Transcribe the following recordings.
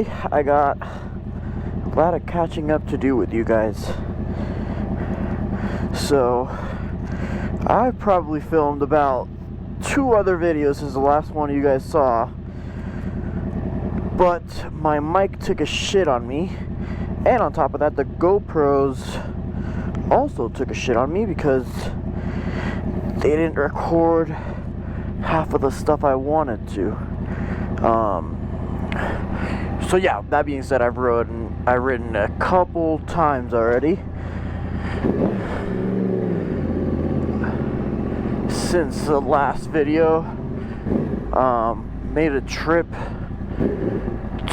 everybody. I got a lot of catching up to do with you guys. So, I probably filmed about 2 other videos since the last one you guys saw. But my mic took a shit on me. And on top of that, the GoPros also took a shit on me because they didn't record half of the stuff I wanted to. So yeah, that being said, I've ridden a couple times already since the last video. Made a trip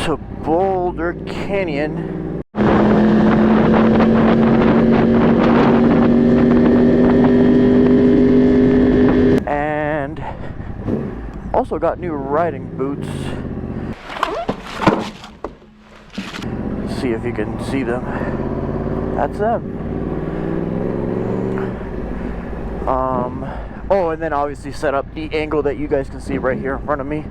to Boulder Canyon. And also got new riding boots. See if you can see them. That's them. Oh, and then obviously set up the angle that you guys can see right here in front of me.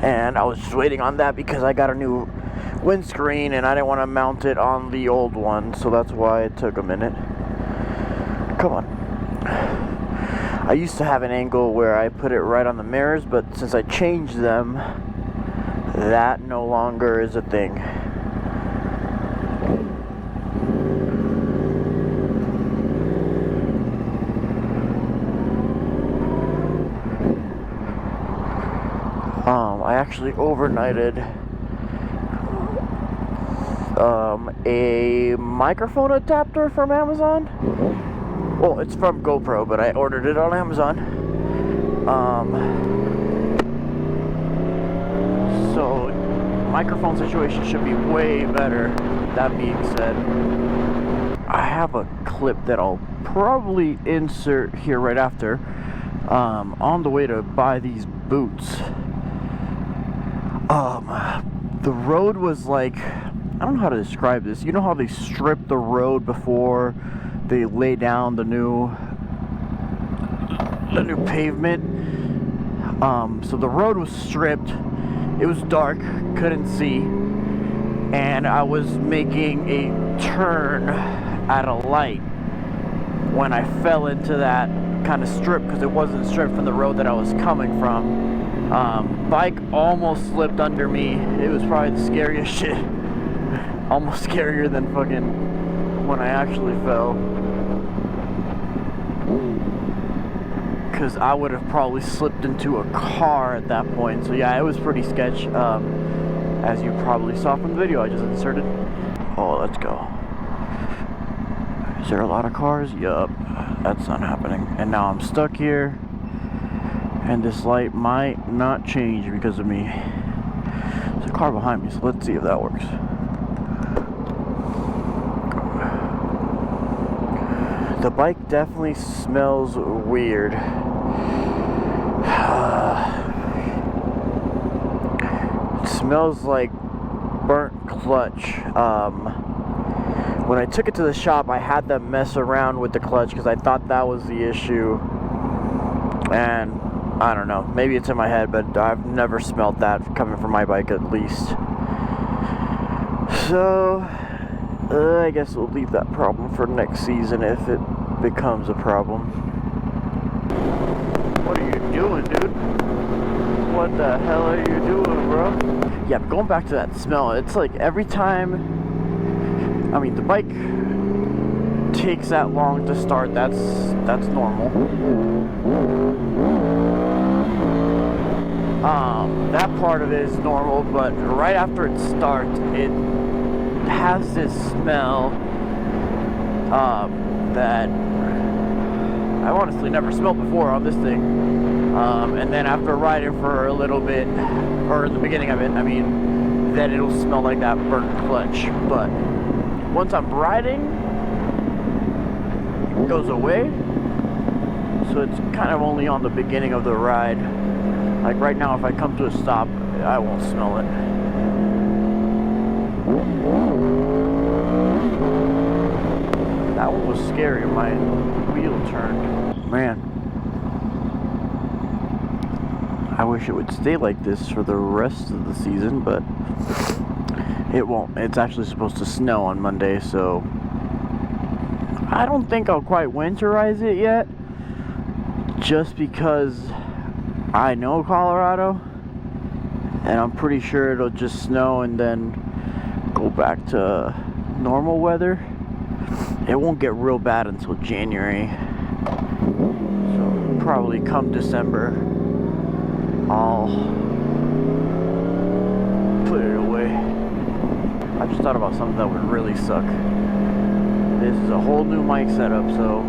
And I was just waiting on that because I got a new windscreen and I didn't want to mount it on the old one, so that's why it took a minute. Come on. I used to have an angle where I put it right on the mirrors, but since I changed them, that no longer is a thing. I actually overnighted a microphone adapter from Amazon. Well, it's from GoPro, but I ordered it on Amazon. So, microphone situation should be way better. That being said, I have a clip that I'll probably insert here right after. On the way to buy these boots. The road was like, I don't know how to describe this. You know how they strip the road before they lay down the new pavement? So the road was stripped. It was dark, couldn't see, and I was making a turn at a light when I fell into that kind of strip because it wasn't stripped from the road that I was coming from. Bike almost slipped under me. It was probably the scariest shit. Almost scarier than fucking when I actually fell. Because I would have probably slipped into a car at that point. So yeah, it was pretty sketch. As you probably saw from the video I just inserted. Oh, let's go. Is there a lot of cars? Yup. That's not happening. And now I'm stuck here. And this light might not change because of me. There's a car behind me, so let's see if that works. The bike definitely smells weird. It smells like burnt clutch. When I took it to the shop, I had them mess around with the clutch because I thought that was the issue. And I don't know, maybe it's in my head, but I've never smelled that coming from my bike at least. So, I guess we'll leave that problem for next season if it becomes a problem. What are you doing, dude? What the hell are you doing, bro? Yeah, but going back to that smell, it's like every time, I mean, the bike takes that long to start, that's normal. That part of it is normal, but right after it starts, it has this smell that I honestly never smelled before on this thing. And then after riding for a little bit, or in the beginning of it, I mean, then it'll smell like that burnt clutch. But once I'm riding, it goes away. So it's kind of only on the beginning of the ride. Like right now, if I come to a stop, I won't smell it. That one was scary. My wheel turned. Man, I wish it would stay like this for the rest of the season, but it won't. It's actually supposed to snow on Monday, so I don't think I'll quite winterize it yet, just because I know Colorado, and I'm pretty sure it'll just snow and then go back to normal weather. It won't get real bad until January, so probably come December I'll put it away. I just thought about something that would really suck. This is a whole new mic setup, so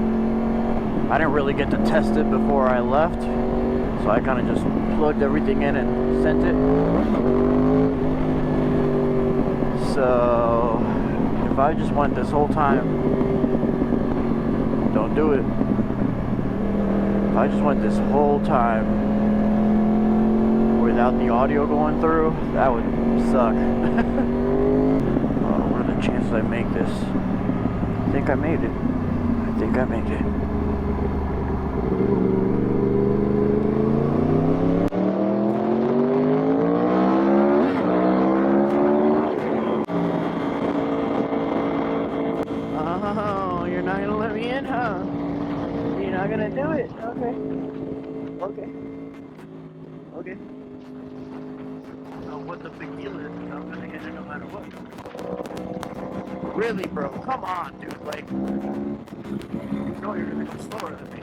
I didn't really get to test it before I left, so I kind of just plugged everything in and sent it. So if I just went this whole time, don't do it. If I just went this whole time without the audio going through, that would suck. What are the chances I make this? I think I made it. I think I made it. Oh, you're not gonna let me in, huh? You're not gonna do it? Okay. Okay. Okay. What the big deal is, I'm gonna get it no matter what. Really, bro? Come on, dude. Like, you know you're gonna go slower than me.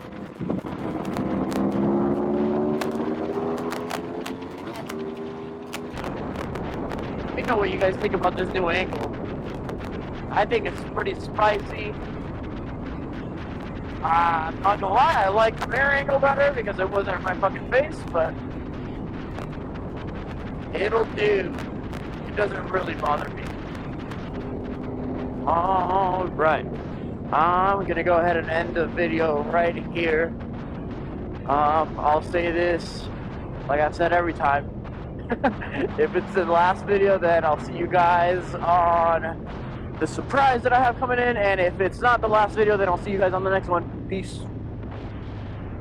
Let me know what you guys think about this new angle. I think it's pretty spicy. I'm not gonna lie, I like the rear angle better because it wasn't in my fucking face, but it'll do. It doesn't really bother me. Alright. I'm gonna go ahead and end the video right here. I'll say this, like I said every time. If it's the last video, then I'll see you guys on the surprise that I have coming in. And if it's not the last video, then I'll see you guys on the next one. Peace.